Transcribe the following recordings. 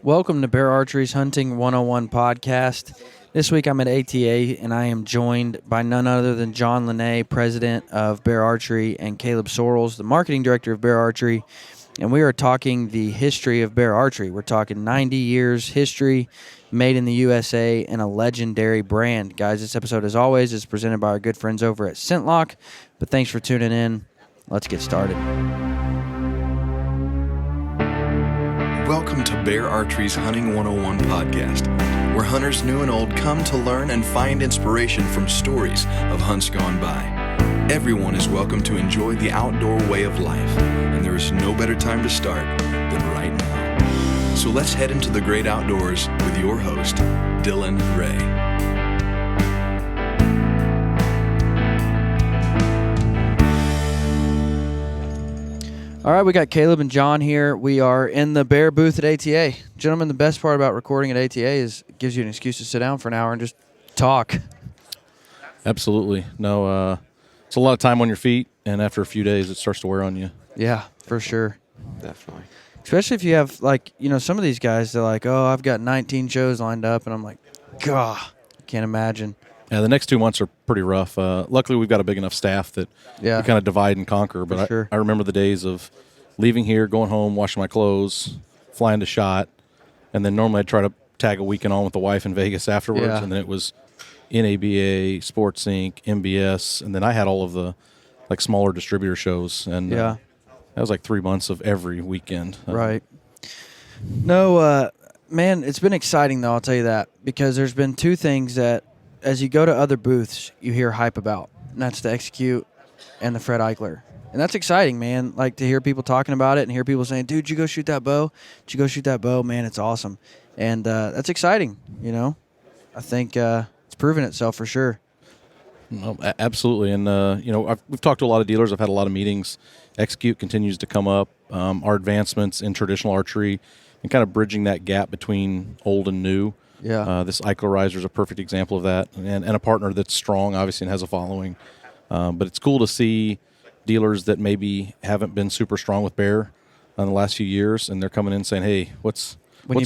Welcome to Bear Archery's Hunting 101 podcast. This week I'm at ATA, and I am joined by none other than John Lene, president of Bear Archery, and Caleb Sorrells, the marketing director of Bear Archery. And we are talking the history of Bear Archery. We're talking 90 years history, made in the USA, and a legendary brand. Guys, this episode, as always, is presented by our good friends over at ScentLock. But thanks for tuning in. Let's get started. Welcome to Bear Archery's Hunting 101 podcast, where hunters new and old come to learn and find inspiration from stories of hunts gone by. Everyone is welcome to enjoy the outdoor way of life, and there is no better time to start than right now. So let's head into the great outdoors with your host, Dylan Ray. All right, we got Caleb and John here. We are in the Bear booth at ATA. Gentlemen, the best part about recording at ATA is it gives you an excuse to sit down for an hour and just talk. Absolutely. No, it's a lot of time on your feet, and after a few days, it starts to wear on you. Yeah, for sure. Definitely. Especially if you have, some of these guys, they're like, oh, I've got 19 shows lined up, and I'm like, God, I can't imagine. Yeah, the next 2 months are pretty rough. Luckily, we've got a big enough staff that we kind of divide and conquer. But sure. I remember the days of leaving here, going home, washing my clothes, flying to SHOT, and then normally I'd try to tag a weekend on with the wife in Vegas afterwards, and then it was NABA, Sports Inc., MBS, and then I had all of the smaller distributor shows, and that was 3 months of every weekend. Right. No, man, it's been exciting, though, I'll tell you that, because there's been two things that, as you go to other booths, you hear hype about, and that's the Execute and the Fred Eichler. And that's exciting, man, to hear people talking about it and hear people saying, dude, did you go shoot that bow? Did you go shoot that bow? Man, it's awesome. And that's exciting, I think it's proven itself for sure. No, absolutely. And, we've talked to a lot of dealers. I've had a lot of meetings. Execute continues to come up. Our advancements in traditional archery and kind of bridging that gap between old and new. Yeah. This Eichler is a perfect example of that, and a partner that's strong, obviously, and has a following. But it's cool to see dealers that maybe haven't been super strong with Bear in the last few years, and they're coming in saying, hey, what's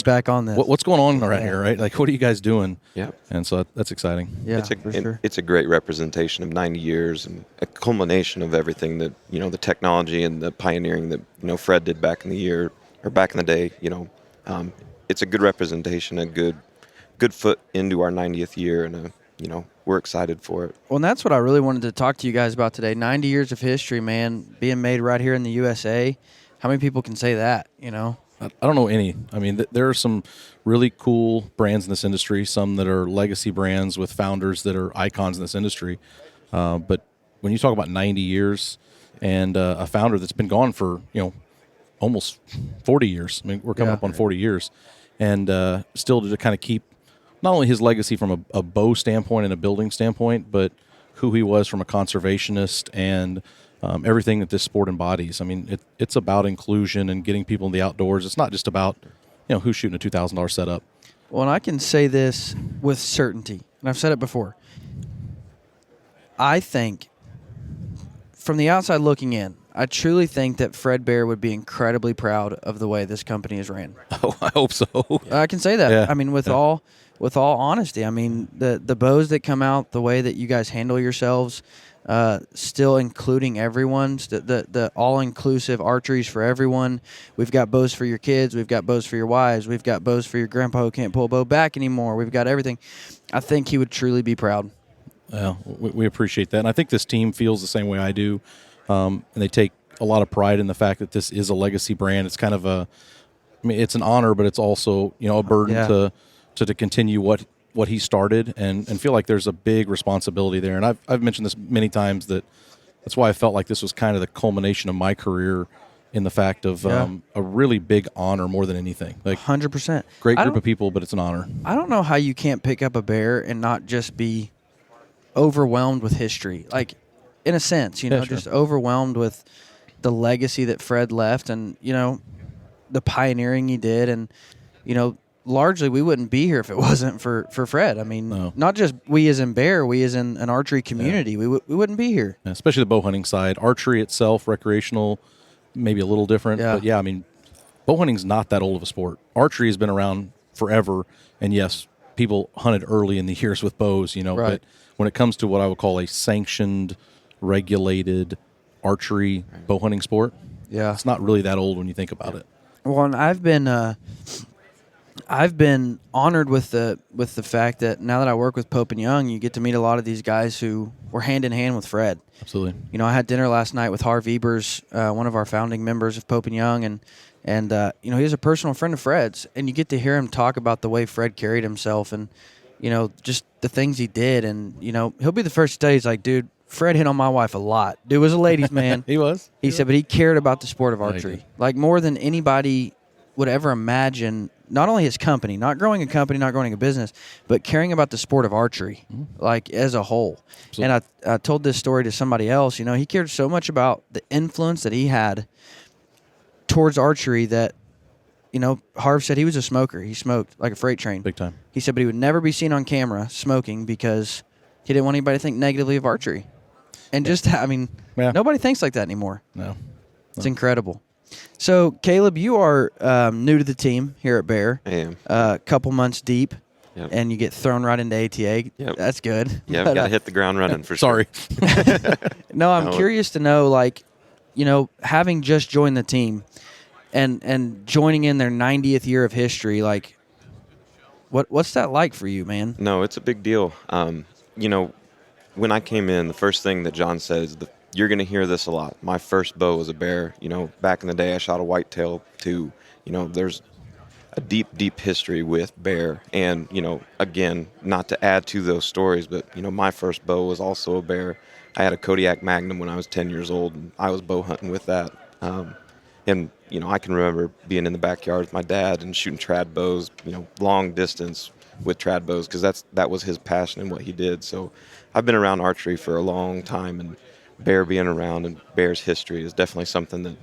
back on this? What's going on around here, right? What are you guys doing? Yeah. And so that's exciting. Yeah, it's a great representation of 90 years and a culmination of everything that, the technology and the pioneering that, Fred did back in the day, it's a good representation, a good foot into our 90th year, and we're excited for it. Well, and that's what I really wanted to talk to you guys about today. 90 years of history, man, being made right here in the USA. How many people can say that, I don't know any. I mean, there are some really cool brands in this industry, some that are legacy brands with founders that are icons in this industry. But when you talk about 90 years and a founder that's been gone for, almost 40 years. I mean, we're coming up on 40 years. And still to kind of keep not only his legacy from a bow standpoint and a building standpoint, but who he was from a conservationist and everything that this sport embodies. I mean, it's about inclusion and getting people in the outdoors. It's not just about, who's shooting a $2,000 setup. Well, and I can say this with certainty, and I've said it before. I think, from the outside looking in, I truly think that Fred Bear would be incredibly proud of the way this company is ran. Oh, I hope so. I can say that. Yeah. I mean, with all honesty, I mean, the bows that come out, the way that you guys handle yourselves, still including everyone's, the all-inclusive archeries for everyone. We've got bows for your kids. We've got bows for your wives. We've got bows for your grandpa who can't pull a bow back anymore. We've got everything. I think he would truly be proud. Well, we appreciate that. And I think this team feels the same way I do. And they take a lot of pride in the fact that this is a legacy brand. It's kind of it's an honor, but it's also, a burden to continue what he started and feel like there's a big responsibility there. And I've mentioned this many times that's why I felt like this was kind of the culmination of my career in the fact of a really big honor more than anything. 100%. Great group of people, but it's an honor. I don't know how you can't pick up a Bear and not just be overwhelmed with history. In a sense, just overwhelmed with the legacy that Fred left and, the pioneering he did. And, largely we wouldn't be here if it wasn't for Fred. I mean, not just we as in Bear, we as in an archery community. We wouldn't be here. Yeah, especially the bow hunting side. Archery itself, recreational, maybe a little different. But, I mean, bow hunting's not that old of a sport. Archery has been around forever, and yes, people hunted early in the years with bows, Right. but when it comes to what I would call a sanctioned, regulated archery bow hunting sport, Yeah. it's not really that old when you think about it. Well, and I've been honored with the fact that now that I work with Pope and Young, you get to meet a lot of these guys who were hand in hand with Fred. Absolutely. I had dinner last night with Harv Ebers, one of our founding members of Pope and Young, and he was a personal friend of Fred's, and you get to hear him talk about the way Fred carried himself and just the things he did, and he'll be the first to tell you, he's like, dude, Fred hit on my wife a lot. Dude was a ladies' man. He was. He said, but he cared about the sport of he archery, did. like more than anybody would ever imagine. Not only his company, not growing a company, not growing a business, but caring about the sport of archery, like as a whole. Absolutely. And I told this story to somebody else. He cared so much about the influence that he had towards archery that, Harv said he was a smoker. He smoked like a freight train. Big time. He said, but he would never be seen on camera smoking because he didn't want anybody to think negatively of archery. And Yeah. nobody thinks like that anymore. No. It's incredible. So, Caleb, you are new to the team here at Bear. I am. A couple months deep, Yep. and you get thrown right into ATA. Yep. That's good. Yeah, But, I've got to hit the ground running for sure. Sorry. No, I'm No. curious to know, having just joined the team and joining in their 90th year of history, what's that like for you, man? No, it's a big deal. When I came in, the first thing that John said is, you're going to hear this a lot. My first bow was a bear. Back in the day, I shot a whitetail too. There's a deep, deep history with bear. And, again, not to add to those stories, but, my first bow was also a bear. I had a Kodiak Magnum when I was 10 years old, and I was bow hunting with that. And, I can remember being in the backyard with my dad and shooting trad bows, long distance with trad bows, because that was his passion and what he did. So I've been around archery for a long time, and bear being around and bear's history is definitely something that,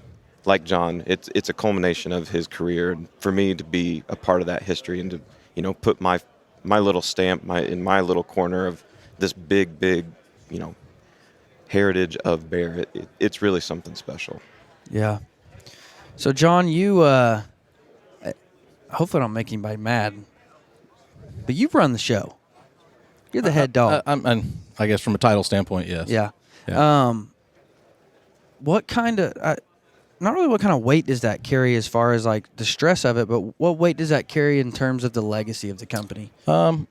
like John, it's a culmination of his career. And for me to be a part of that history and to, put my little stamp in my little corner of this big, heritage of bear, it's really something special. Yeah. So, John, you hopefully I don't make anybody mad, but you run the show. You're the head dog. I guess from a title standpoint, yes. Yeah. Yeah. What kind of not really what kind of weight does that carry as far as the stress of it, but what weight does that carry in terms of the legacy of the company? I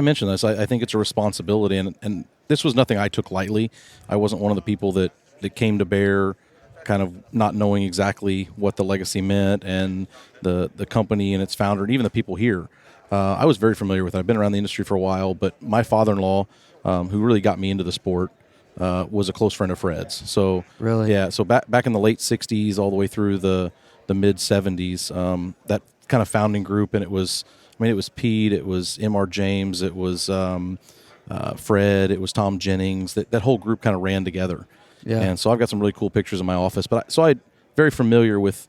mentioned this. I think it's a responsibility, and this was nothing I took lightly. I wasn't one of the people that came to Bear kind of not knowing exactly what the legacy meant and the company and its founder and even the people here. I was very familiar with it. I've been around the industry for a while, but my father-in-law, who really got me into the sport, was a close friend of Fred's. So Really? Yeah. So back in the late '60s, all the way through the mid '70s, that kind of founding group, and it was Pete, it was M.R. James, it was Fred, it was Tom Jennings. That whole group kind of ran together. Yeah. And so I've got some really cool pictures in my office. But I'm very familiar with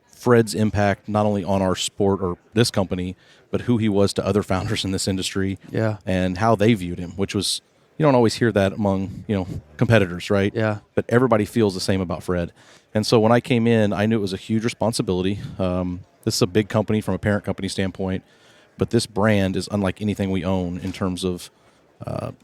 Fred's impact not only on our sport or this company, but who he was to other founders in this industry. Yeah. And how they viewed him, which was, you don't always hear that among competitors, right? Yeah. But everybody feels the same about Fred. And so when I came in, I knew it was a huge responsibility. This is a big company from a parent company standpoint, but this brand is unlike anything we own in terms of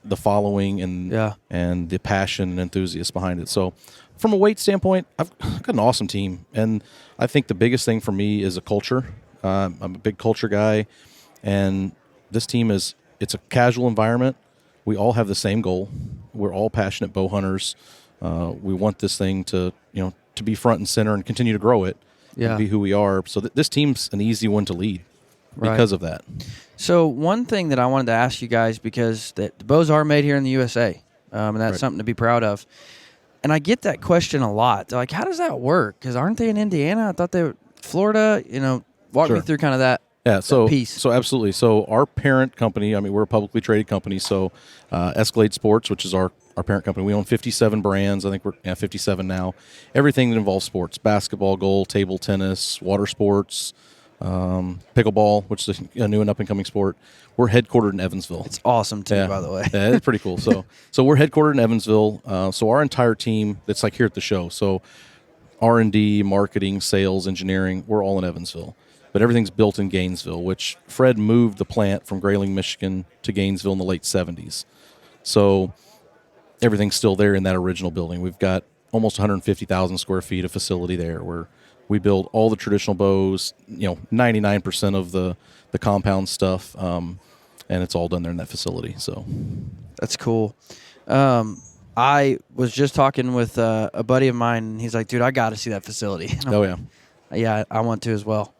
the following and the passion and enthusiasts behind it. So from a weight standpoint, I've got an awesome team. And I think the biggest thing for me is a culture. I'm a big culture guy. And this team it's a casual environment. We all have the same goal. We're all passionate bow hunters. We want this thing to be front and center and continue to grow it and be who we are. So this team's an easy one to lead because of that. So one thing that I wanted to ask you guys, because the bows are made here in the USA, and that's something to be proud of. And I get that question a lot. They're like, how does that work? Because aren't they in Indiana? I thought they were Florida. Walk me through kind of that. Yeah, so piece. So absolutely. So our parent company, we're a publicly traded company. So Escalade Sports, which is our parent company, we own 57 brands. I think we're 57 now. Everything that involves sports: basketball, goal, table tennis, water sports, pickleball, which is a new and up and coming sport. We're headquartered in Evansville. It's awesome too, by the way. Yeah, it's pretty cool. So we're headquartered in Evansville. So our entire team, that's like here at the show. So R&D, marketing, sales, engineering, we're all in Evansville. But everything's built in Gainesville, which Fred moved the plant from Grayling, Michigan to Gainesville in the late 70s. So everything's still there in that original building. We've got almost 150,000 square feet of facility there where we build all the traditional bows, 99% of the compound stuff, and it's all done there in that facility. So That's cool. I was just talking with a buddy of mine, and he's like, dude, I got to see that facility. And I'm oh, like, yeah. Yeah, I want to as well.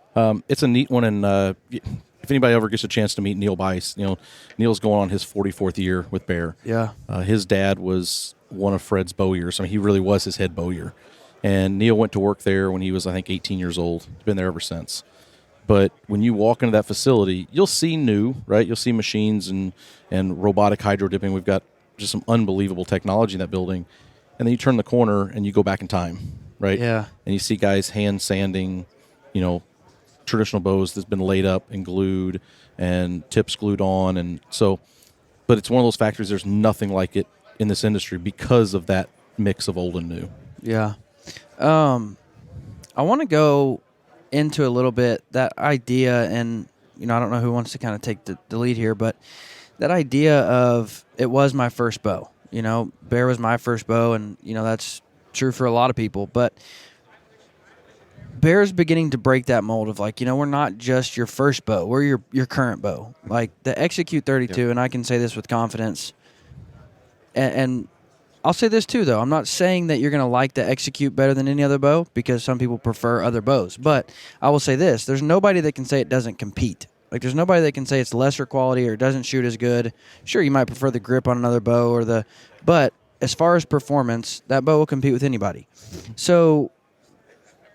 It's a neat one, and if anybody ever gets a chance to meet Neil Bice, Neil's going on his 44th year with Bear. Yeah. His dad was one of Fred's bowyers. I mean, he really was his head bowyer. And Neil went to work there when he was, I think, 18 years old. He's been there ever since. But when you walk into that facility, you'll see new, right? You'll see machines and robotic hydro dipping. We've got just some unbelievable technology in that building. And then you turn the corner and you go back in time, right? Yeah. And you see guys hand sanding, traditional bows that's been laid up and glued and tips glued on. And so, but it's one of those factories, there's nothing like it in this industry because of that mix of old and new. Yeah. I want to go into a little bit that idea, and I don't know who wants to kind of take the lead here, but that idea of it was my first bow. Bear was my first bow, and that's true for a lot of people. But Bear's beginning to break that mold of we're not just your first bow, we're your current bow. Like the Execute 32, and I can say this with confidence. And I'll say this too, though. I'm not saying that you're going to like the Execute better than any other bow because some people prefer other bows. But I will say this. There's nobody that can say it doesn't compete. There's nobody that can say it's lesser quality or doesn't shoot as good. Sure, you might prefer the grip on another bow but as far as performance, that bow will compete with anybody. So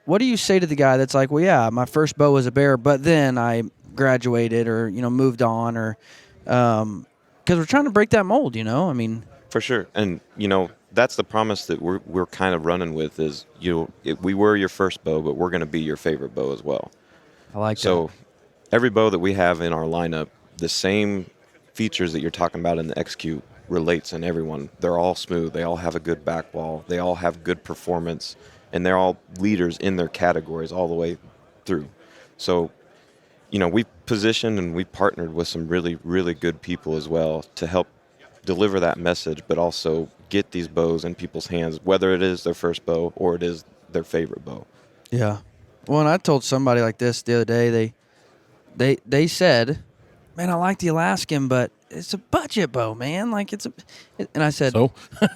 what do you say to the guy that's like, well, yeah, my first bow was a Bear, but then I graduated or, moved on or because we're trying to break that mold, I mean – For sure. And, that's the promise that we're kind of running with is, we were your first bow, but we're going to be your favorite bow as well. I like that. So every bow that we have in our lineup, the same features that you're talking about in the Execute relates in everyone. They're all smooth. They all have a good back wall. They all have good performance. And they're all leaders in their categories all the way through. So, we've positioned and we've partnered with some really, really good people as well to help deliver that message, but also get these bows in people's hands, whether it is their first bow or it is their favorite bow. Yeah. Well, and I told somebody like this the other day, they said, man, I like the Alaskan, but it's a budget bow, man. And I said, so?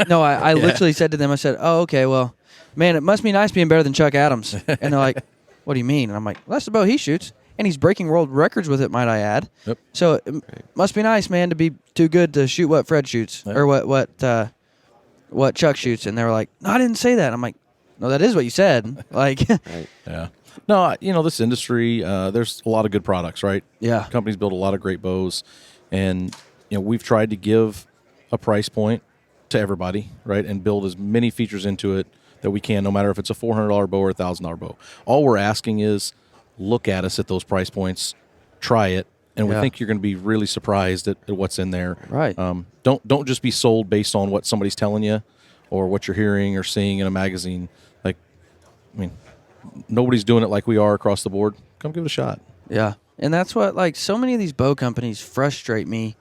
No, I literally said to them, I said, oh, okay, well, man, it must be nice being better than Chuck Adams. And they're like, what do you mean? And I'm like, well, that's the bow he shoots. And he's breaking world records with it, might I add. Yep. So it must be nice, man, to be too good to shoot what Fred shoots or what Chuck shoots. And they were like, no, I didn't say that. I'm like, no, that is what you said. Right. Yeah. No, this industry, there's a lot of good products, right? Yeah. Companies build a lot of great bows. And, we've tried to give a price point to everybody, right? And build as many features into it that we can, no matter if it's a $400 bow or a $1,000 bow. All we're asking is, look at us at those price points, try it, and we think you're going to be really surprised at what's in there. Right. Don't just be sold based on what somebody's telling you or what you're hearing or seeing in a magazine. Nobody's doing it like we are across the board. Come give it a shot. Yeah. And that's what, so many of these bow companies frustrate me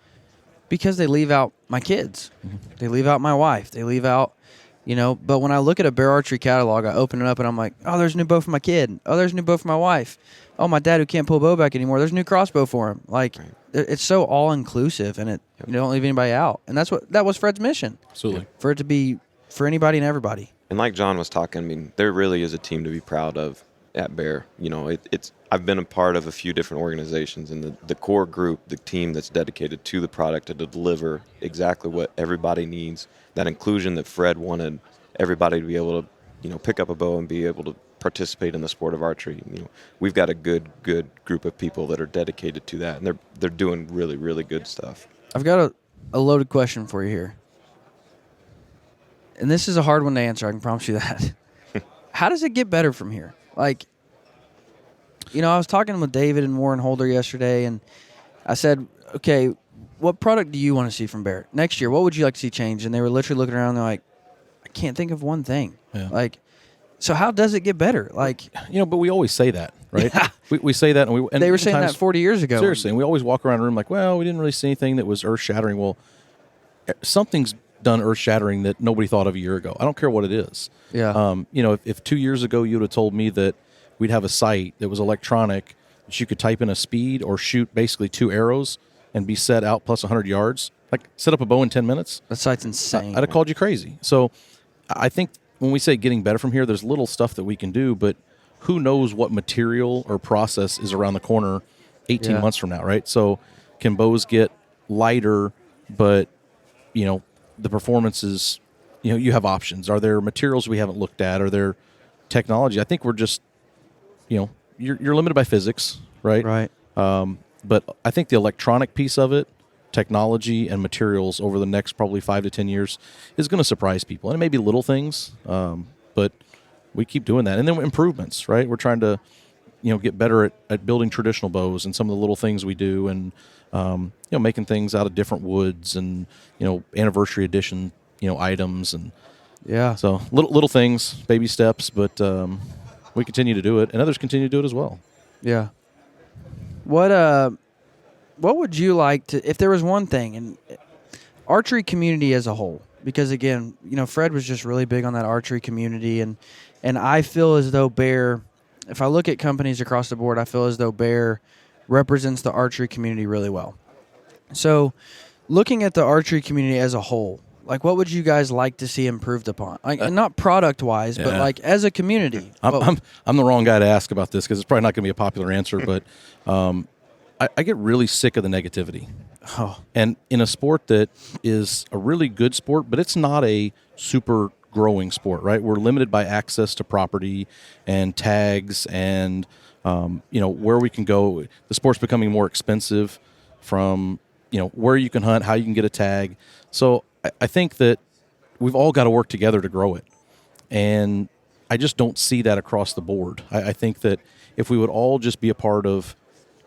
because they leave out my kids. Mm-hmm. They leave out my wife. They leave out, but when I look at a Bear Archery catalog, I open it up and I'm like, oh, there's a new bow for my kid. Oh, there's a new bow for my wife. Oh, my dad who can't pull a bow back anymore. There's a new crossbow for him. It's so all-inclusive, and you don't leave anybody out. And that was Fred's mission. Absolutely. For it to be for anybody and everybody. And like John was talking, there really is a team to be proud of at Bear. I've been a part of a few different organizations, and the core group, the team that's dedicated to the product to deliver exactly what everybody needs, that inclusion that Fred wanted everybody to be able to, pick up a bow and be able to participate in the sport of archery. We've got a good group of people that are dedicated to that, and they're doing really, really good stuff. I've got a loaded question for you here. And this is a hard one to answer, I can promise you that. How does it get better from here? I was talking with David and Warren Holder yesterday, and I said, okay, what product do you want to see from Bear? Next year, what would you like to see change? And they were literally looking around, and they're like, I can't think of one thing. Yeah. So how does it get better? Like, But we always say that, right? We say that, and they were saying sometimes- that 40 years ago. Seriously, and we always walk around the room like, well, we didn't really see anything that was earth-shattering. Well, something's done earth-shattering that nobody thought of a year ago. I don't care what it is. Yeah. If 2 years ago you would have told me that we'd have a site that was electronic, that you could type in a speed or shoot basically 2 arrows and be set out plus 100 yards, like set up a bow in 10 minutes, That site's insane. I'd have called you crazy. So I think when we say getting better from here, there's little stuff that we can do, but who knows what material or process is around the corner 18 months from now, right? So can bows get lighter, but, the performance is, you have options. Are there materials we haven't looked at? Are there technology? I think we're just, you're limited by physics, right? Right. But I think the electronic piece of it, technology and materials over the next probably 5 to 10 years is going to surprise people. And it may be little things, but we keep doing that. And then improvements, right? We're trying to, get better at building traditional bows and some of the little things we do, and, making things out of different woods and, anniversary edition, items. And Yeah. so little things, baby steps, but we continue to do it, and others continue to do it as well. Yeah. What would you like to, if there was one thing, and archery community as a whole, because again, Fred was just really big on that archery community, and I feel as though Bear, if I look at companies across the board, I feel as though Bear represents the archery community really well. So looking at the archery community as a whole, like what would you guys like to see improved upon? Like, and not product wise, but like as a community. I'm the wrong guy to ask about this because it's probably not going to be a popular answer, but I get really sick of the negativity. Oh. And in a sport that is a really good sport, but it's not a super growing sport, right? We're limited by access to property and tags and, where we can go. The sport's becoming more expensive from, where you can hunt, how you can get a tag. So I think that we've all got to work together to grow it. And I just don't see that across the board. I think that if we would all just be a part of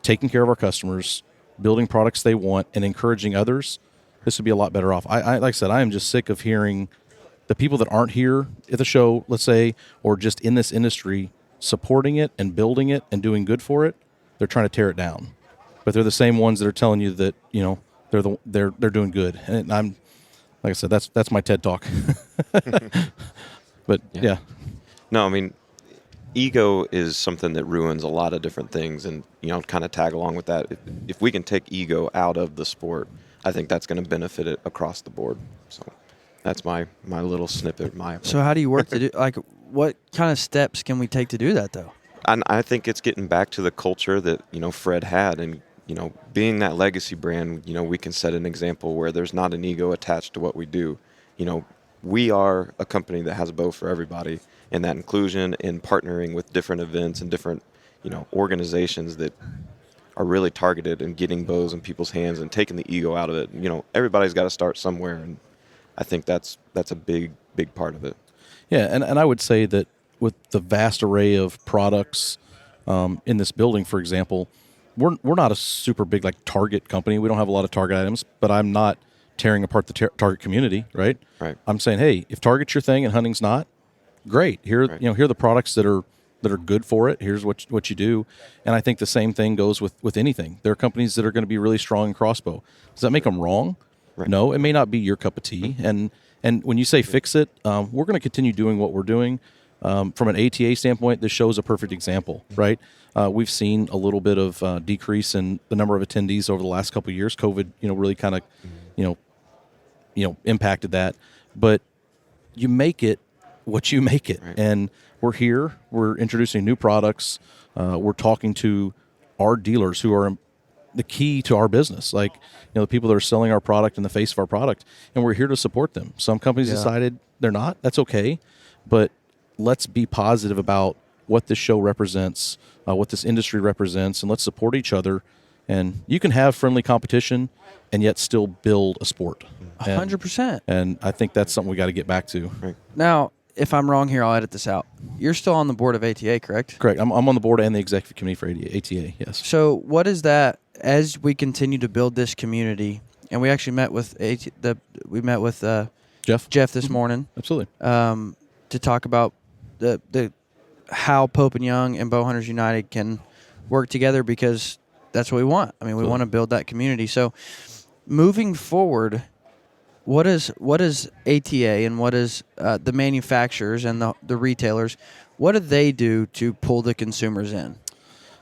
taking care of our customers, building products they want, and encouraging others, this would be a lot better off. Like I said, I am just sick of hearing the people that aren't here at the show, let's say, or just in this industry, supporting it and building it and doing good for it. They're trying to tear it down, but they're the same ones that are telling you that they're doing good. And I'm, like I said, that's my TED talk. But yeah. No, I mean, ego is something that ruins a lot of different things, and kind of tag along with that. If we can take ego out of the sport, I think that's going to benefit it across the board. So that's my little snippet. So how do you work to do? Like, what kind of steps can we take to do that, though? And I think it's getting back to the culture that Fred had, and being that legacy brand. We can set an example where there's not an ego attached to what we do. We are a company that has a bow for everybody, and that inclusion in partnering with different events and different, organizations that are really targeted and getting bows in people's hands and taking the ego out of it. Everybody's got to start somewhere, and I think that's a big part of it. Yeah, and I would say that with the vast array of products in this building, for example, we're not a super big like Target company. We don't have a lot of Target items, but I'm not tearing apart the Target community, right? Right. I'm saying, hey, if Target's your thing and hunting's not, great. Here are the products that are good for it. Here's what you do. And I think the same thing goes with anything. There are companies that are going to be really strong in crossbow. Does that make them wrong? Right. No, it may not be your cup of tea. And when you say fix it, we're going to continue doing what we're doing. From an ATA standpoint, this show is a perfect example, right? We've seen a little bit of decrease in the number of attendees over the last couple of years. COVID, really kind of, impacted that. But you make it what you make it. Right. And we're here. We're introducing new products. We're talking to our dealers who are the key to our business, like the people that are selling our product and the face of our product, and we're here to support them. Some companies decided they're not. That's okay, but let's be positive about what this show represents, what this industry represents, and let's support each other. And you can have friendly competition and yet still build a sport. 100%. And I think that's something we got to get back to. Right. Now, if I'm wrong here, I'll edit this out. You're still on the board of ATA, correct? Correct. I'm on the board and the executive committee for ATA, yes. So what is that as we continue to build this community? And we actually met with Jeff Jeff? this morning Absolutely. to talk about the how Pope and Young and Bowhunters United can work together, because that's what we want. I mean, we want to build that community. So moving forward, what is ATA and what is the manufacturers and the retailers, what do they do to pull the consumers in?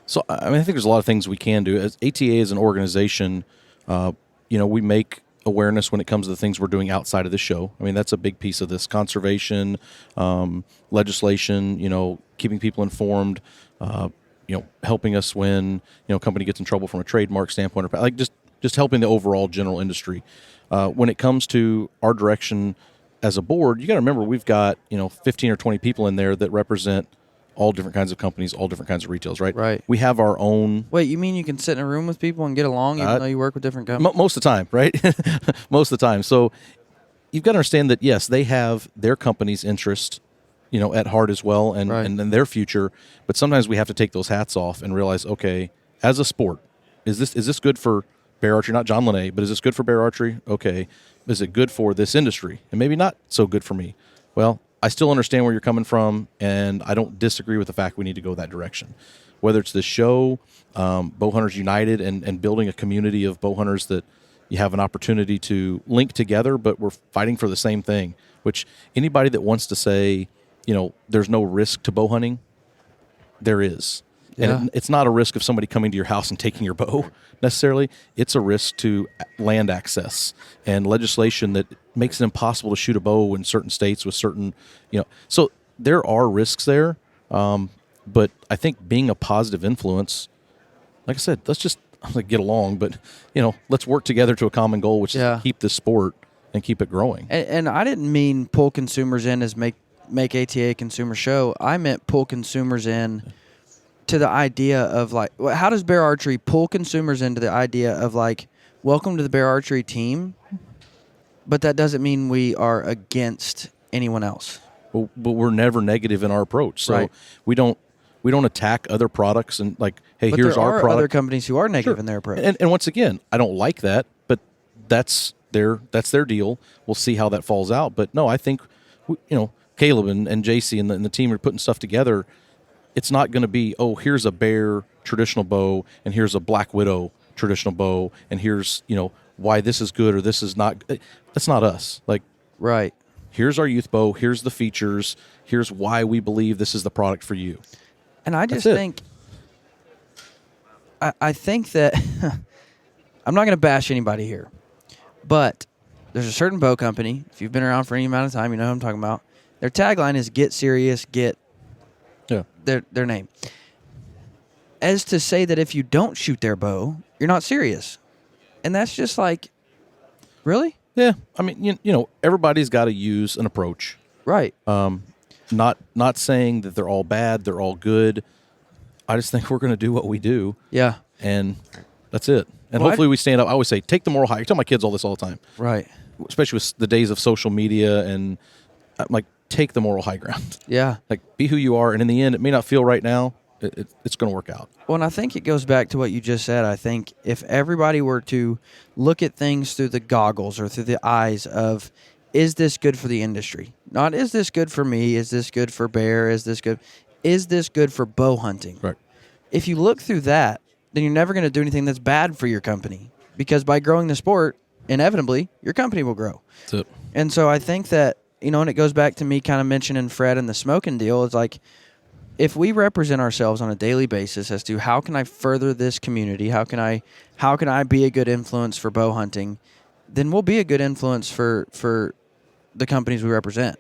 So, I mean, I think there's a lot of things we can do. As ATA is an organization, we make awareness when it comes to the things we're doing outside of the show. I mean, that's a big piece of this. Conservation, legislation, keeping people informed, helping us when, a company gets in trouble from a trademark standpoint, or like just helping the overall general industry. When it comes to our direction as a board, you got to remember we've got, 15 or 20 people in there that represent all different kinds of companies, all different kinds of retails, right? Right. We have our own. Wait, you mean you can sit in a room with people and get along even though you work with different companies? Most of the time, right? Most of the time. So you've got to understand that, yes, they have their company's interest, at heart as well, and their future. But sometimes we have to take those hats off and realize, okay, as a sport, is this good for bear archery? Not John Lene, but is this good for bear archery? Okay. Is it good for this industry? And maybe not so good for me. Well, I still understand where you're coming from, and I don't disagree with the fact we need to go that direction. Whether it's this show, Bowhunters United, and building a community of bowhunters that you have an opportunity to link together, but we're fighting for the same thing, which anybody that wants to say, there's no risk to bow hunting, there is. Yeah. And it's not a risk of somebody coming to your house and taking your bow necessarily. It's a risk to land access and legislation that makes it impossible to shoot a bow in certain states with certain, So there are risks there. But I think being a positive influence, like I said, let's just get along. But, let's work together to a common goal, which is to keep this sport and keep it growing. And I didn't mean pull consumers in as make ATA a consumer show. I meant pull consumers in to the idea of how does bear archery pull consumers into the idea of welcome to the bear archery team, but that doesn't mean we are against anyone else. But we're never negative in our approach. So we don't attack other products and hey, but here's our product. There are other companies who are negative in their approach. And once again, I don't like that, but that's their deal. We'll see how that falls out. But no, I think Caleb and JC and the team are putting stuff together. It's not going to be, here's a bear traditional bow and here's a Black Widow traditional bow and here's, why this is good or this is not. That's not us. Right. Here's our youth bow. Here's the features. Here's why we believe this is the product for you. And I just think, I think that I'm not going to bash anybody here, but there's a certain bow company. If you've been around for any amount of time, you know who I'm talking about. Their tagline is "Get serious, get." Their name. As to say that if you don't shoot their bow, you're not serious. And that's just really? Yeah. I mean, everybody's got to use an approach. Right. Not saying that they're all bad, they're all good. I just think we're going to do what we do. Yeah. And that's it. And hopefully we stand up. I always say, take the moral high. I tell my kids all this all the time. Right. Especially with the days of social media, and I'm like, take the moral high ground. Yeah. Be who you are, and in the end, it may not feel right now. It's going to work out. Well, and I think it goes back to what you just said. I think if everybody were to look at things through the goggles or through the eyes of, is this good for the industry? Not, is this good for me? Is this good for bear? Is this good for bow hunting? Right. If you look through that, then you're never going to do anything that's bad for your company, because by growing the sport, inevitably, your company will grow. That's it. And so I think that, and it goes back to me kind of mentioning Fred and the smoking deal. It's if we represent ourselves on a daily basis as to how can I further this community, how can I be a good influence for bow hunting, then we'll be a good influence for the companies we represent.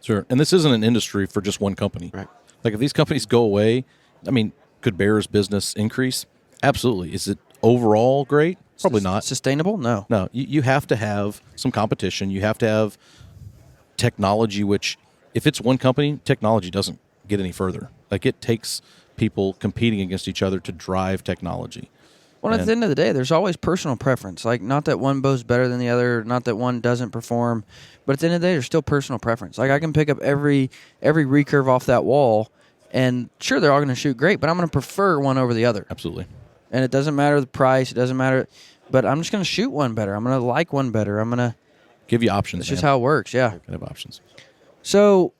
Sure. And this isn't an industry for just one company. Right. If these companies go away, I mean, could Bear's business increase? Absolutely. Is it overall great? Probably not. Sustainable? No. No. You have to have some competition. You have to have technology, which if it's one company, technology doesn't get any further. It takes people competing against each other to drive technology. Well, at the end of the day, there's always personal preference. Not that one bow's better than the other, not that one doesn't perform, but at the end of the day, there's still personal preference. I can pick up every recurve off that wall, and sure, they're all going to shoot great, but I'm going to prefer one over the other. Absolutely. And it doesn't matter the price, it doesn't matter, but I'm just going to shoot one better. I'm going to like one better. I'm going to give you options. That's just how it works, yeah. You can have options. So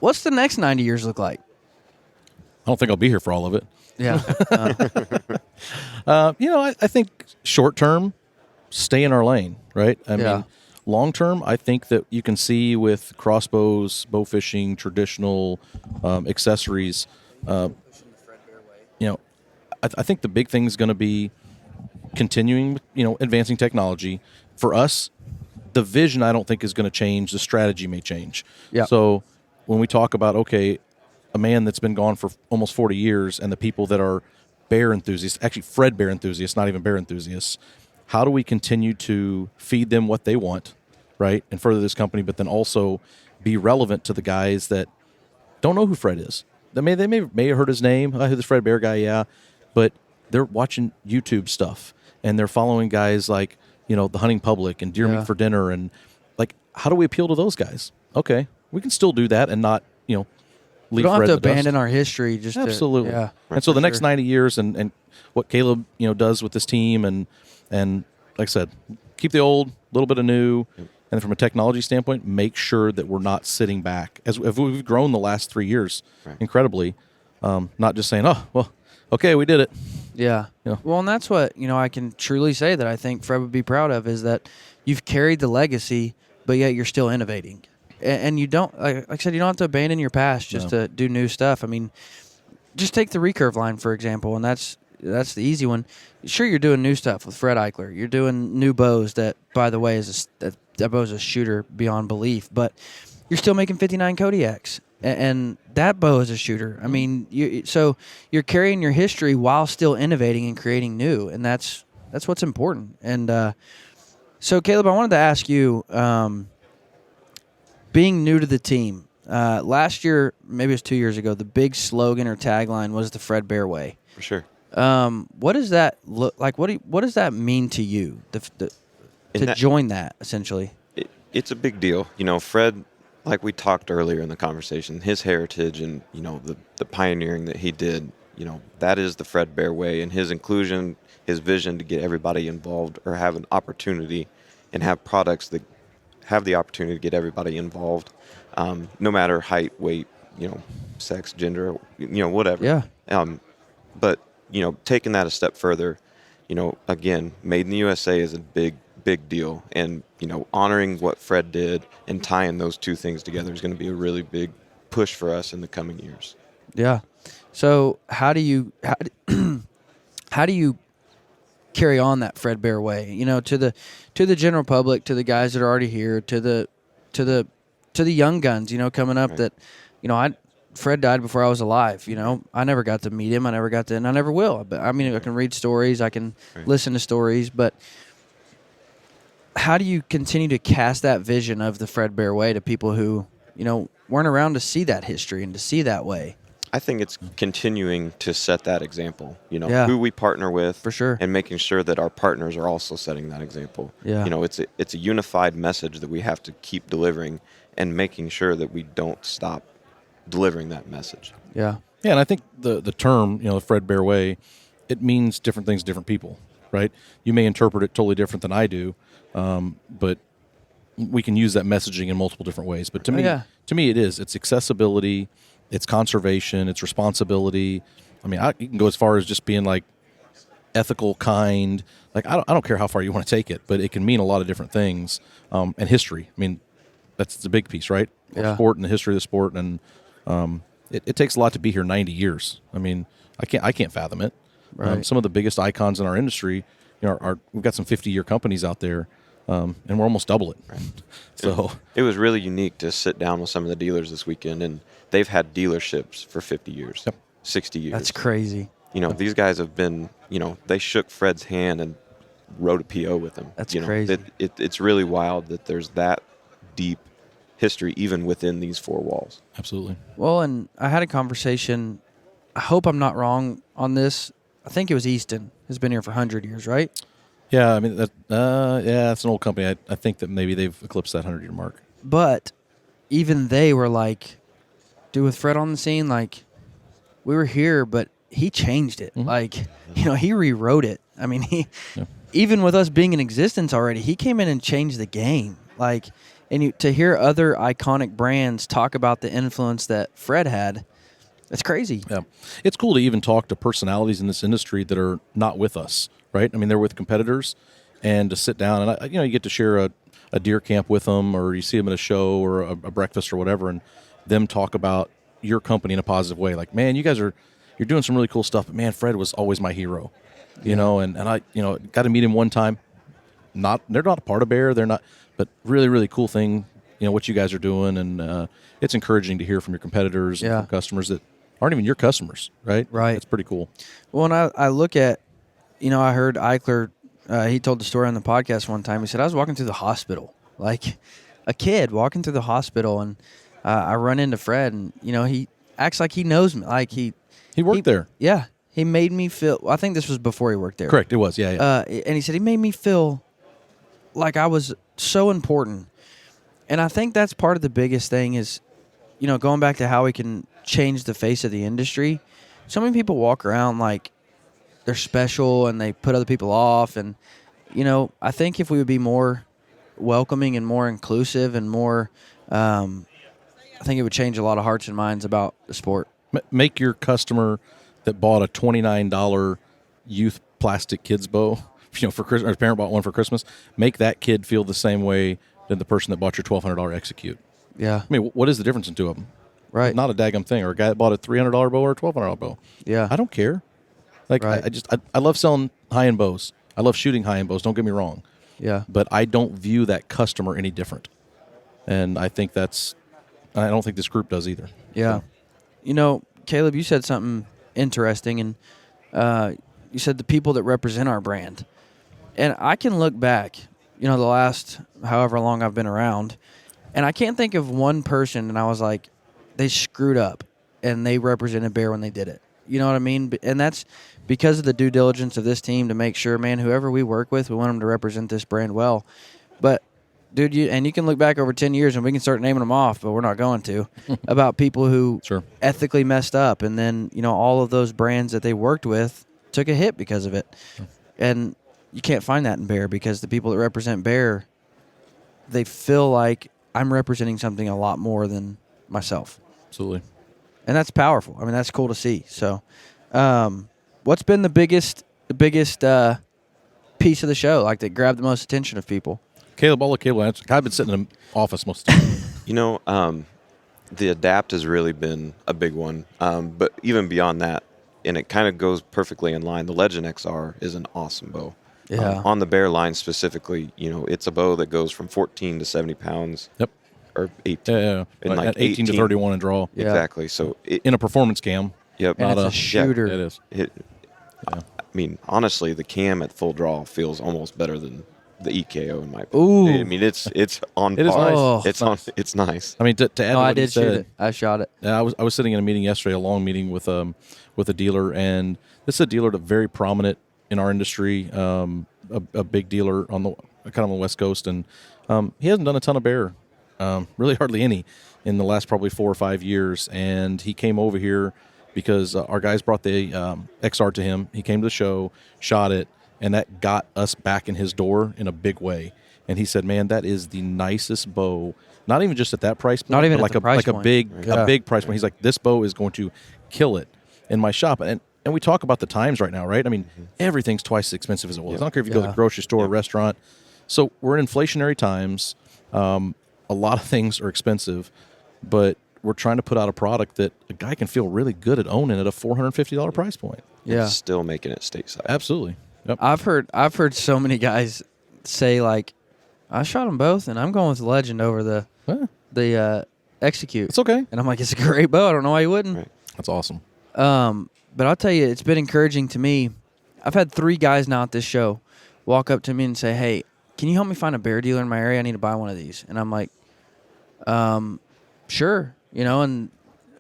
What's the next 90 years look like? I don't think I'll be here for all of it. Yeah. I think short term, stay in our lane, right? I mean, long term, I think that you can see with crossbows, bow fishing, traditional accessories. I think the big thing is going to be continuing, advancing technology. For us, the vision I don't think is going to change. The strategy may change. Yeah. So when we talk about, okay, a man that's been gone for almost 40 years and the people that are bear enthusiasts, actually Fred bear enthusiasts, not even bear enthusiasts, how do we continue to feed them what they want, right, and further this company, but then also be relevant to the guys that don't know who Fred is? They may have heard his name. I heard the Fred Bear guy, yeah, but they're watching YouTube stuff and they're following guys like, the Hunting Public and Deer Meat for Dinner, and like, how do we appeal to those guys? Okay, we can still do that and not, leave we don't Fred have to in the abandon dust. our history. Absolutely. And so for the next sure. 90 years and what Caleb, does with this team and like I said, keep the old, a little bit of new, and from a technology standpoint, make sure that we're not sitting back. As we've grown the last 3 years incredibly, not just saying, oh, well, okay, we did it. Yeah. Well, and that's what, I can truly say that I think Fred would be proud of is that you've carried the legacy, but yet you're still innovating. And you don't, like I said, you don't have to abandon your past just to do new stuff. I mean, just take the recurve line, for example, and that's the easy one. Sure, you're doing new stuff with Fred Eichler. You're doing new bows that, by the way, that bow's a shooter beyond belief, but you're still making 59 Kodiaks. And that bow is a shooter. I mean, so you're carrying your history while still innovating and creating new, and that's what's important. And so, Caleb, I wanted to ask you, being new to the team, last year, maybe it was 2 years ago, the big slogan or tagline was the Fred Bear Way. For sure. What does that look like? What does that mean to you to join that, essentially? It's a big deal. Fred, like we talked earlier in the conversation, his heritage and, the pioneering that he did, that is the Fred Bear Way, and his inclusion, his vision to get everybody involved or have an opportunity and have products that have the opportunity to get everybody involved, no matter height, weight, sex, gender, whatever. Yeah. But, taking that a step further, again, Made in the USA is a big deal. And, honoring what Fred did and tying those two things together is going to be a really big push for us in the coming years. Yeah. So how do you carry on that Fred Bear Way, to the general public, to the guys that are already here, to the young guns, coming up that, Fred died before I was alive. I never got to meet him. And I never will. But I can read stories, I can listen to stories, but how do you continue to cast that vision of the Fred Bear Way to people who, weren't around to see that history and to see that way? I think it's continuing to set that example, who we partner with, for sure, and making sure that our partners are also setting that example. Yeah. It's a unified message that we have to keep delivering and making sure that we don't stop delivering that message. Yeah. Yeah, and I think the term, the Fred Bear Way, it means different things to different people, right? You may interpret it totally different than I do, but we can use that messaging in multiple different ways. But to me, it's accessibility, it's conservation, it's responsibility. You can go as far as just being like ethical, kind. Like I don't care how far you want to take it, but it can mean a lot of different things. And history. That's the big piece, right? Yeah. Sport and the history of the sport, and it takes a lot to be here 90 years. I can't fathom it. Right. Some of the biggest icons in our industry, we've got some 50-year companies out there, and we're almost double it. Right. So it was really unique to sit down with some of the dealers this weekend, and they've had dealerships for 50 years, 60 years. That's crazy. These guys have been, they shook Fred's hand and wrote a PO with him. That's crazy. It's really wild that there's that deep history even within these four walls. Absolutely. Well, and I had a conversation, I hope I'm not wrong on this. I think it was Easton has been here for 100 years, right? Yeah, it's an old company. I think that maybe they've eclipsed that 100-year mark. But even they were like, dude, with Fred on the scene, like, we were here, but he changed it. Mm-hmm. Like, he rewrote it. Even with us being in existence already, he came in and changed the game. Like, and to hear other iconic brands talk about the influence that Fred had, it's crazy. Yeah, it's cool to even talk to personalities in this industry that are not with us, right? I mean, they're with competitors, and to sit down and you get to share a deer camp with them, or you see them at a show or a breakfast or whatever, and them talk about your company in a positive way. Like, man, you're doing some really cool stuff, but man, Fred was always my hero, and I got to meet him one time. They're not a part of Bear, they're not, but really, really cool thing, what you guys are doing, and it's encouraging to hear from your competitors and from customers that aren't even your customers, right? Right. It's pretty cool. Well, and I look at, I heard Eichler, he told the story on the podcast one time. He said, I was walking through the hospital, like a kid walking through the hospital, and I run into Fred, and, he acts like he knows me. Like he worked there. Yeah. He made me feel, I think this was before he worked there. Correct, it was, yeah. And he said, he made me feel like I was so important. And I think that's part of the biggest thing is, going back to how we can change the face of the industry. So many people walk around like they're special and they put other people off. And, I think if we would be more welcoming and more inclusive and more, I think it would change a lot of hearts and minds about the sport. Make your customer that bought a $29 youth plastic kids bow, for Christmas, or his parent bought one for Christmas, make that kid feel the same way than the person that bought your $1,200 Execute. Yeah. I mean, what is the difference in two of them? Right. Not a daggum thing. Or a guy that bought a $300 bow or a $1,200 bow. Yeah. I don't care. Like, right. I love selling high-end bows. I love shooting high-end bows, don't get me wrong. Yeah. But I don't view that customer any different. And I think I don't think this group does either. Yeah. So. Caleb, you said something interesting, and you said the people that represent our brand. And I can look back, the last however long I've been around, and I can't think of one person, and I was like, they screwed up, and they represented Bear when they did it. You know what I mean? And that's because of the due diligence of this team to make sure, man, whoever we work with, we want them to represent this brand well. But, dude, you can look back over 10 years, and we can start naming them off, but we're not going to, about people who Sure. ethically messed up. And then, all of those brands that they worked with took a hit because of it. Sure. And you can't find that in Bear because the people that represent Bear, they feel like I'm representing something a lot more than myself. Absolutely. And that's powerful. I mean, that's cool to see. So, what's been the biggest piece of the show, like that grabbed the most attention of people? Caleb, I'll let Caleb answer. I've been sitting in the office most of the time. The Adapt has really been a big one. But even beyond that, and it kind of goes perfectly in line, the Legend XR is an awesome bow. Yeah. On the Bear line specifically, it's a bow that goes from 14 to 70 pounds. Yep. Or 18. Yeah. And Like 18 to 31 in draw. Yeah. Exactly. So In a performance cam. Yep. And it's a shooter. Yeah, it is. I mean, honestly, the cam at full draw feels almost better than the EKO in my Ooh. opinion. I mean, it's on It is par. nice. Oh, It's nice. I mean, to add to what I he did shoot said, it. I shot it. I was sitting in a meeting yesterday, a long meeting with a dealer, and this is a dealer that's very prominent in our industry, a big dealer on the West Coast, and he hasn't done a ton of Bear, really hardly any, in the last probably 4 or 5 years. And he came over here because our guys brought the XR to him. He came to the show, shot it, and that got us back in his door in a big way. And he said, "Man, that is the nicest bow. Not even just at that price point, Not even but at like the a price like point. a big Yeah. a big price point." He's like, "This bow is going to kill it in my shop." And we talk about the times right now, right? I mean, everything's twice as expensive as it was. I don't care if you go to the grocery store or restaurant. So we're in inflationary times. A lot of things are expensive, but we're trying to put out a product that a guy can feel really good at owning at a $450 price point. Yeah. It's still making it stateside. Absolutely. Yep. I've heard so many guys say, like, I shot them both, and I'm going with the Legend over the Execute. It's okay. And I'm like, it's a great bow. I don't know why you wouldn't. Right. That's awesome. But I'll tell you, it's been encouraging to me. I've had 3 guys now at this show walk up to me and say, hey, can you help me find a Bear dealer in my area? I need to buy one of these. And I'm like, sure. And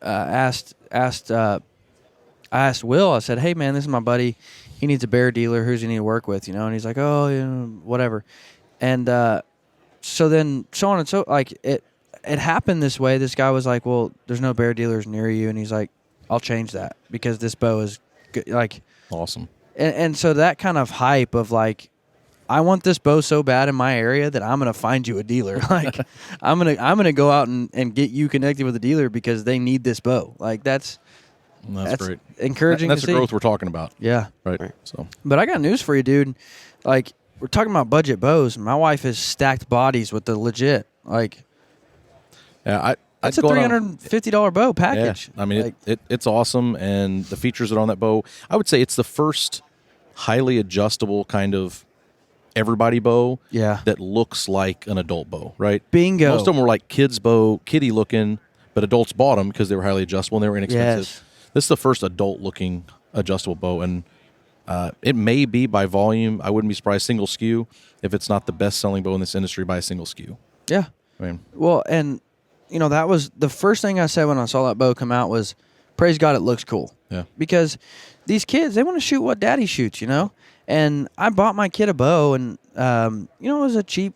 I asked Will, I said, hey, man, this is my buddy. He needs a Bear dealer. Who's he need to work with? And he's like, oh, whatever. And so then so on and so, like, it happened this way. This guy was like, well, there's no Bear dealers near you. And he's like, I'll change that because this bow is good. Like, Awesome. and so that kind of hype of, like, I want this bow so bad in my area that I'm gonna find you a dealer. Like, I'm gonna go out and get you connected with a dealer because they need this bow. Like that's great. Encouraging. That's to the see. growth we're talking about. Yeah. Right. So, But I got news for you, dude. Like, we're talking about budget bows. My wife has stacked bodies with the legit. Like, yeah, that's a $350 bow package. Yeah. I mean, like, it's awesome, and the features that are on that bow. I would say it's the first highly adjustable kind of everybody bow that looks like an adult bow, right? Bingo. Most of them were like kids bow, kiddie looking, but adults bought them because they were highly adjustable and they were inexpensive. Yes. This is the first adult looking adjustable bow, and it may be by volume. I wouldn't be surprised single SKU if it's not the best selling bow in this industry by a single SKU. Yeah. I mean, well, and that was the first thing I said when I saw that bow come out was, praise God, it looks cool. Yeah. Because these kids, they want to shoot what daddy shoots, And I bought my kid a bow, and it was a cheap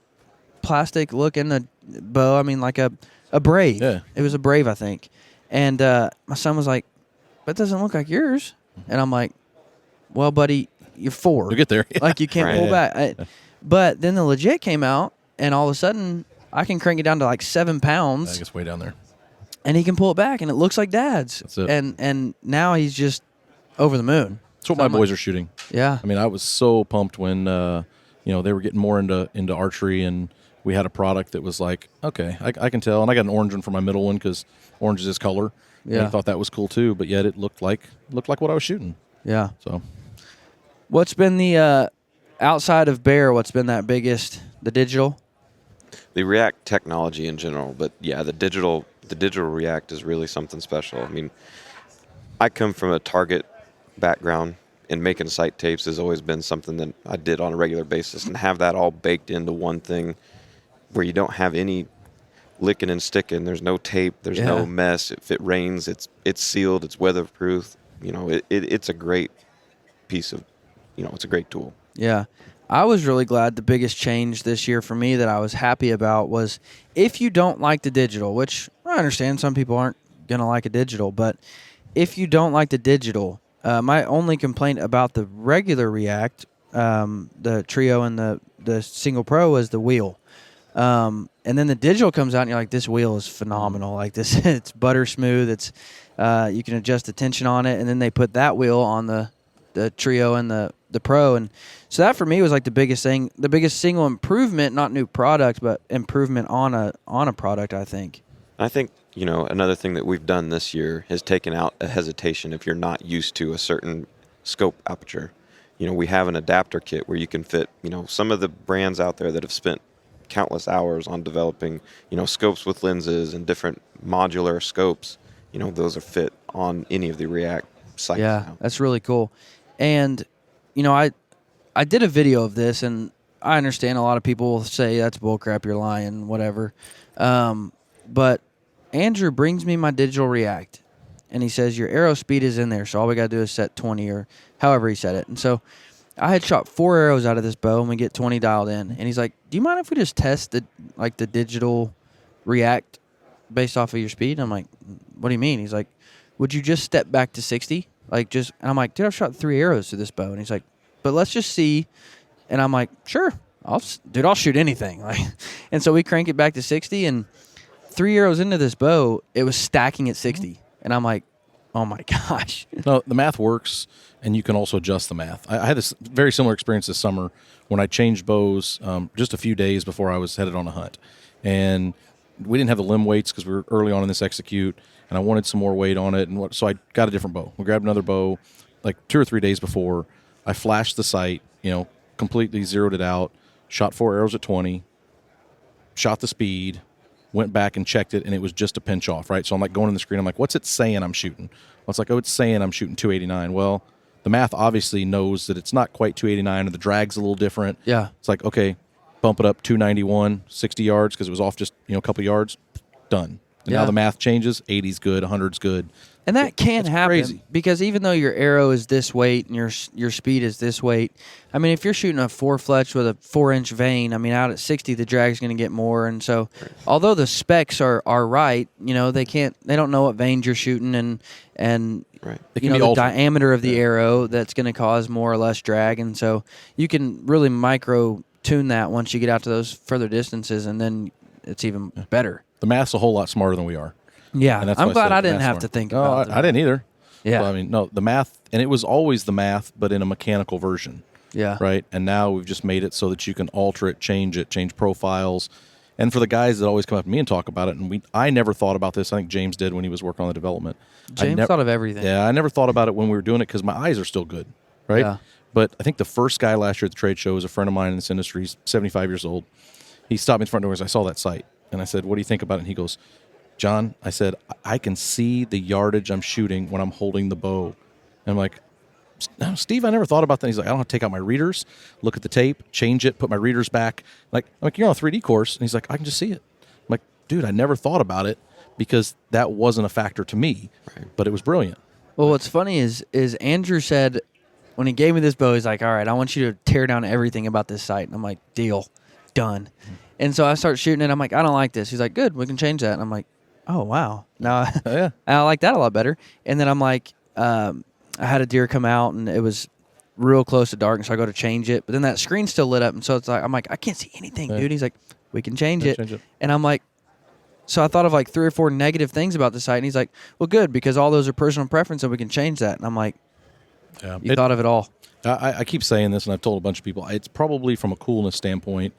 plastic looking bow. I mean, like a Brave. Yeah. It was a Brave, I think. And my son was like, "That doesn't look like yours." And I'm like, "Well, buddy, you're 4. You'll get there. Like, you can't pull back." But then the legit came out, and all of a sudden, I can crank it down to like 7 pounds. I think it's way down there. And he can pull it back, and it looks like Dad's. That's it. And now he's just over the moon. That's what my boys are shooting. Yeah. I mean, I was so pumped when they were getting more into archery, and we had a product that was like, okay, I can tell. And I got an orange one for my middle one because orange is his color. Yeah. And I thought that was cool too, but yet it looked like what I was shooting. Yeah. So, what's been the outside of Bear? What's been that biggest? The digital. The React technology in general, but yeah, the digital React is really something special. I mean, I come from a Target background, and making sight tapes has always been something that I did on a regular basis, and have that all baked into one thing where you don't have any licking and sticking. There's no tape. There's no mess. If it rains, it's sealed. It's weatherproof. It's a great piece of, it's a great tool. Yeah. I was really glad the biggest change this year for me that I was happy about was, if you don't like the digital, which I understand some people aren't going to like a digital, but if you don't like the digital, my only complaint about the regular React, the Trio and the Single Pro, was the wheel. And then the digital comes out and you're like, this wheel is phenomenal. Like this, it's butter smooth. It's, you can adjust the tension on it. And then they put that wheel on the Trio and the Pro. And so that for me was like the biggest thing, the biggest single improvement, not new product, but improvement on a product, I think. I think, another thing that we've done this year has taken out a hesitation if you're not used to a certain scope aperture. We have an adapter kit where you can fit, some of the brands out there that have spent countless hours on developing, scopes with lenses and different modular scopes. Those are fit on any of the React sites. Yeah, now. That's really cool. And, I did a video of this, and I understand a lot of people will say that's bullcrap, you're lying, whatever. But Andrew brings me my digital React, and he says, your arrow speed is in there, so all we got to do is set 20 or however he said it. And so I had shot 4 arrows out of this bow, and we get 20 dialed in. And he's like, do you mind if we just test the digital React based off of your speed? And I'm like, what do you mean? He's like, would you just step back to 60? And I'm like, dude, I've shot 3 arrows through this bow. And he's like, but let's just see. And I'm like, sure, I'll shoot anything. And so we crank it back to 60, and 3 arrows into this bow, it was stacking at 60. And I'm like, oh my gosh. No, the math works, and you can also adjust the math. I had this very similar experience this summer when I changed bows just a few days before I was headed on a hunt. And we didn't have the limb weights because we were early on in this execute, and I wanted some more weight on it. So I got a different bow. We grabbed another bow like 2 or 3 days before. I flashed the sight, completely zeroed it out, shot 4 arrows at 20, shot the speed, went back and checked it, and it was just a pinch off, right? So I'm like going in the screen. I'm like, what's it saying I'm shooting? Well, it's like, oh, it's saying I'm shooting 289. Well, the math obviously knows that it's not quite 289, or the drag's a little different. Yeah. It's like, okay, bump it up 291, 60 yards, because it was off just, a couple yards. Done. And now the math changes. 80's good, 100's good. And that can happen crazy. because even though your arrow is this weight and your speed is this weight, I mean, if you're shooting a 4-fletch with a 4-inch vane, I mean, out at 60, the drag's going to get more. And so, although the specs are right, they don't know what vanes you're shooting and the diameter of the arrow that's going to cause more or less drag. And so, you can really micro tune that once you get out to those further distances, and then it's even better. The math's a whole lot smarter than we are. Yeah, and that's I'm why glad I said didn't math's have smart. to think No, about I didn't either. Yeah. Well, I mean, no, the math, and it was always the math, but in a mechanical version. Yeah. Right? And now we've just made it so that you can alter it, change profiles. And for the guys that always come up to me and talk about it, and I never thought about this. I think James did when he was working on the development. James thought of everything. Yeah, I never thought about it when we were doing it because my eyes are still good, right? Yeah. But I think the first guy last year at the trade show was a friend of mine in this industry. He's 75 years old. He stopped me in the front door as I saw that sight. And I said, what do you think about it? And he goes, John, I said, I can see the yardage I'm shooting when I'm holding the bow. And I'm like, no, Steve, I never thought about that. He's like, I don't have to take out my readers, look at the tape, change it, put my readers back. I'm like, you're on a 3D course. And he's like, I can just see it. I'm like, dude, I never thought about it because that wasn't a factor to me, but it was brilliant. Well, what's funny is Andrew said when he gave me this bow, he's like, all right, I want you to tear down everything about this site. And I'm like, deal, done. And so I start shooting it. I'm like, I don't like this. He's like, good, we can change that. And I'm like, oh, wow. Now I like that a lot better. And then I'm like, I had a deer come out, and it was real close to dark, and so I go to change it. But then that screen's still lit up, and so it's like, I'm like, I can't see anything, dude. He's like, we can change it. And I'm like, so I thought of like 3 or 4 negative things about the site, and he's like, well, good, because all those are personal preference, and we can change that. And I'm like, you thought of it all. I keep saying this, and I've told a bunch of people, it's probably from a coolness standpoint,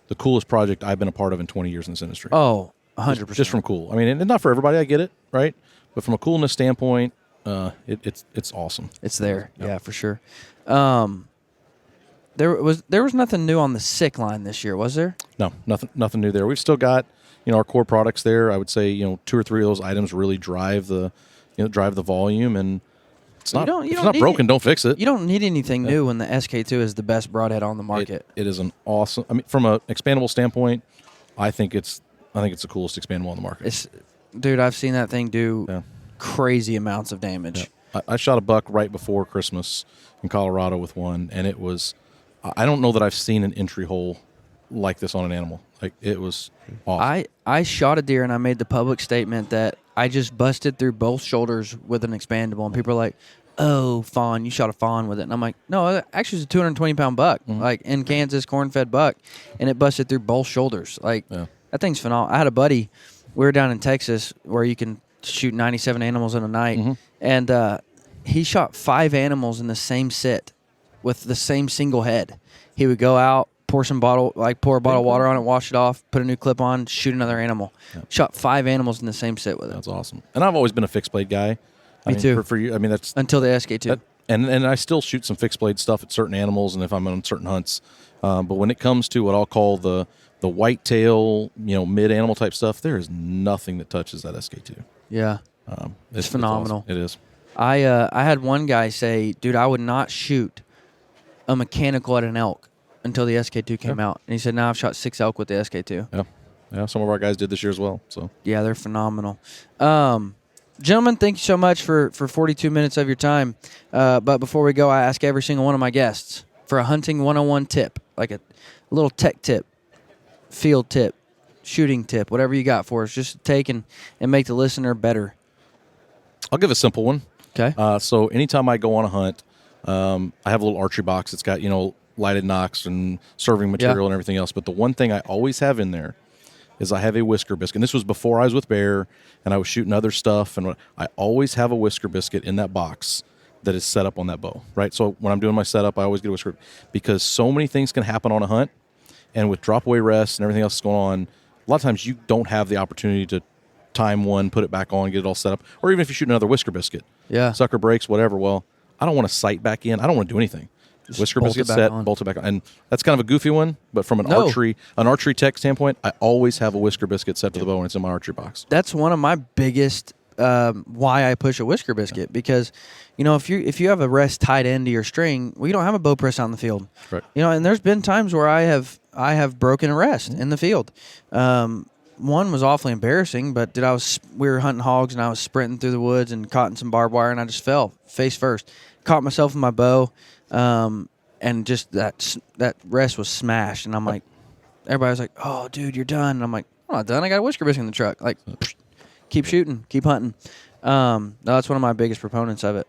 the coolest project I've been a part of in 20 years in this industry. Oh, 100%. Just from cool. I mean, and not for everybody, I get it, right? But from a coolness standpoint, it's awesome. It's there, yeah, for sure. There was nothing new on the sick line this year, was there? No, nothing new there. We've still got our core products there. I would say 2 or 3 of those items really drive the volume, and it's not broken. Don't fix it. You don't need anything new when the SK2 is the best broadhead on the market. It is an awesome. I mean, from an expandable standpoint, I think it's the coolest expandable on the market. Dude, I've seen that thing do crazy amounts of damage. Yeah. I shot a buck right before Christmas in Colorado with one, and it was. I don't know that I've seen an entry hole like this on an animal. Like, it was awesome. I shot a deer, and I made the public statement that I just busted through both shoulders with an expandable, and people are like, oh, fawn, you shot a fawn with it. And I'm like, no, actually it's a 220-pound buck, like in Kansas, corn-fed buck, and it busted through both shoulders. Like, that thing's phenomenal. I had a buddy, we were down in Texas where you can shoot 97 animals in a night, and he shot 5 animals in the same sit with the same single head. He would go out, pour a bottle of water on it, wash it off, put a new clip on, shoot another animal. Shot 5 animals in the same sit with it. That's awesome. And I've always been a fixed blade guy. Me too. For you, I mean, that's until the SK2. And I still shoot some fixed blade stuff at certain animals, and if I'm on certain hunts. But when it comes to what I'll call the whitetail, mid animal type stuff, there is nothing that touches that SK2. Yeah, it's phenomenal. It is. I had one guy say, dude, I would not shoot a mechanical at an elk until the SK2 came out. And he said, now I've shot 6 elk with the SK2. Yeah, some of our guys did this year as well. So yeah, they're phenomenal. Gentlemen, thank you so much for 42 minutes of your time. But before we go, I ask every single one of my guests for a hunting 101 tip, like a little tech tip, field tip, shooting tip, whatever you got for us, just to take and make the listener better. I'll give a simple one. Okay. So anytime I go on a hunt, I have a little archery box. It's got, lighted nocks and serving material and everything else. But the one thing I always have in there is I have a whisker biscuit. And this was before I was with Bear and I was shooting other stuff. And I always have a whisker biscuit in that box that is set up on that bow, right? So when I'm doing my setup, I always get a whisker, because so many things can happen on a hunt. And with drop away rests and everything else that's going on, a lot of times you don't have the opportunity to time one, put it back on, get it all set up. Or even if you shoot another whisker biscuit. Yeah. Sucker breaks, whatever. Well, I don't want to sight back in. I don't want to do anything. Just whisker biscuit set, bolt it back on. And that's kind of a goofy one, but from an archery tech standpoint, I always have a whisker biscuit set to the bow, and it's in my archery box. That's one of my biggest why I push a whisker biscuit, because if you have a rest tied into your string, well, you don't have a bow press out in the field. Right. And there's been times where I have broken a rest in the field. one was awfully embarrassing, but we were hunting hogs and I was sprinting through the woods and caught in some barbed wire and I just fell face first. Caught myself with my bow, and just that rest was smashed. And I'm like, everybody was like, "Oh, dude, you're done." And I'm like, "I'm not done. I got a whisker biscuit in the truck." Like, keep shooting, keep hunting. No, that's one of my biggest proponents of it.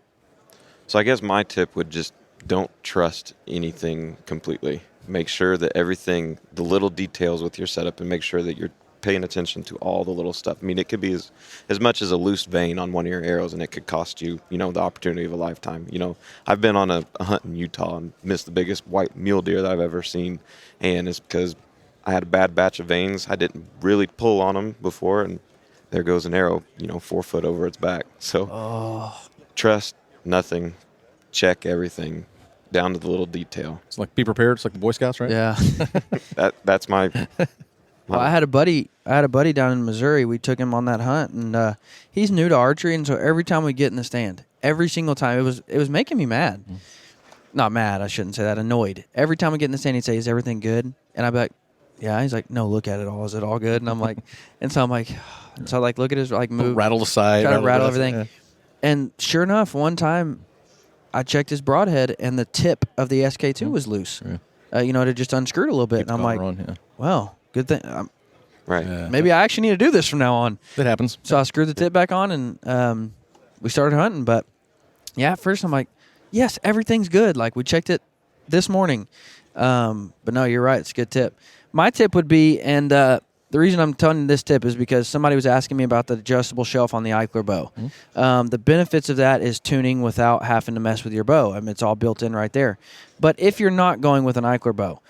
So I guess my tip would just don't trust anything completely. Make sure that everything, the little details with your setup, and make sure that you're paying attention to all the little stuff. I mean, it could be as much as a loose vein on one of your arrows, and it could cost you, the opportunity of a lifetime. I've been on a hunt in Utah and missed the biggest white mule deer that I've ever seen, and it's because I had a bad batch of veins. I didn't really pull on them before, and there goes an arrow, 4 foot over its back. So trust nothing, check everything down to the little detail. It's like be prepared. It's like the Boy Scouts, right? Yeah. That's my. Well, I had a buddy down in Missouri. We took him on that hunt, and he's new to archery, and so every time we get in the stand, every single time, it was making me mad. Not mad, I shouldn't say that. Annoyed. Every time we get in the stand, he'd say, "Is everything good?" And I'd be like, "Yeah." He's like, "No, look at it all. Is it all good?" And I'm like, so look at his move, Rattle aside, try to rattle this, everything. yeah. And sure enough, one time, I checked his broadhead, and the tip of the SK2 was loose. Yeah. It had just unscrewed a little bit, and I'm like, well, good thing. Right. Maybe I actually need to do this from now on. That happens. So I screwed the tip back on, and we started hunting. But yeah, at first I'm like, yes, everything's good. Like, we checked it this morning. But no, you're right. It's a good tip. My tip would be, and the reason I'm telling you this tip is because somebody was asking me about the adjustable shelf on the Eichler bow. The benefits of that is tuning without having to mess with your bow. I mean, it's all built in right there. But if you're not going with an Eichler bow,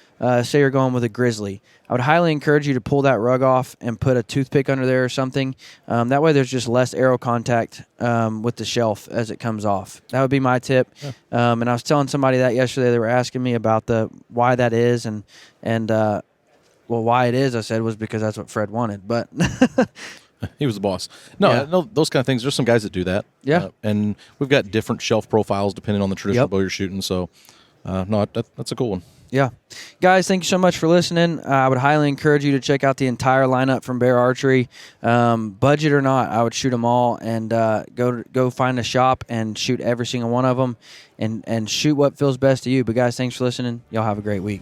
say you're going with a Grizzly, I would highly encourage you to pull that rug off and put a toothpick under there or something. That way there's just less arrow contact with the shelf as it comes off. That would be my tip. Yeah. And I was telling somebody that yesterday. They were asking me about why that is, and well, why it is, I said, was because that's what Fred wanted. But he was the boss. No, those kind of things. There's some guys that do that. Yeah. And we've got different shelf profiles depending on the traditional bow you're shooting. So, that's a cool one. Yeah. Guys, thank you so much for listening. I would highly encourage you to check out the entire lineup from Bear Archery. Budget or not, I would shoot them all and go find a shop and shoot every single one of them and shoot what feels best to you. But, guys, thanks for listening. Y'all have a great week.